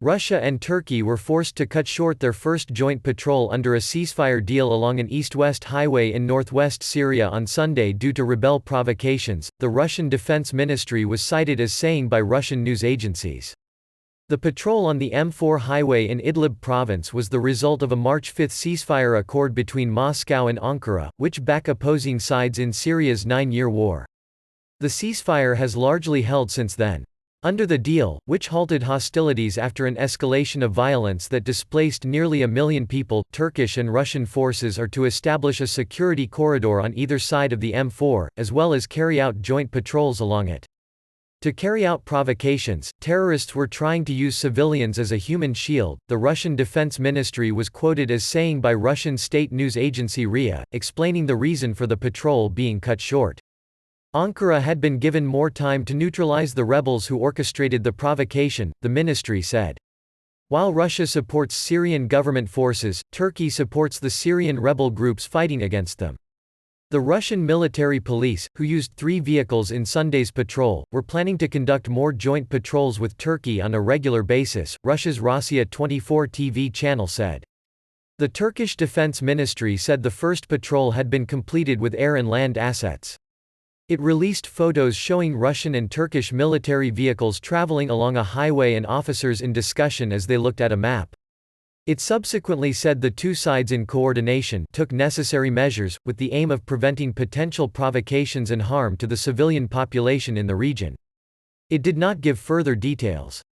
Russia and Turkey were forced to cut short their first joint patrol under a ceasefire deal along an east-west highway in northwest Syria on Sunday due to rebel provocations, the Russian Defense Ministry was cited as saying by Russian news agencies. The patrol on the M4 highway in Idlib province was the result of a March 5 ceasefire accord between Moscow and Ankara, which back opposing sides in Syria's 9-year war. The ceasefire has largely held since then. Under the deal, which halted hostilities after an escalation of violence that displaced nearly 1 million people, Turkish and Russian forces are to establish a security corridor on either side of the M4, as well as carry out joint patrols along it. To carry out provocations, terrorists were trying to use civilians as a human shield, the Russian Defense Ministry was quoted as saying by Russian state news agency RIA, explaining the reason for the patrol being cut short. Ankara had been given more time to neutralize the rebels who orchestrated the provocation, the ministry said. While Russia supports Syrian government forces, Turkey supports the Syrian rebel groups fighting against them. The Russian military police, who used 3 vehicles in Sunday's patrol, were planning to conduct more joint patrols with Turkey on a regular basis, Russia's Rossiya 24 TV channel said. The Turkish Defense Ministry said the first patrol had been completed with air and land assets. It released photos showing Russian and Turkish military vehicles traveling along a highway and officers in discussion as they looked at a map. It subsequently said the two sides in coordination took necessary measures, with the aim of preventing potential provocations and harm to the civilian population in the region. It did not give further details.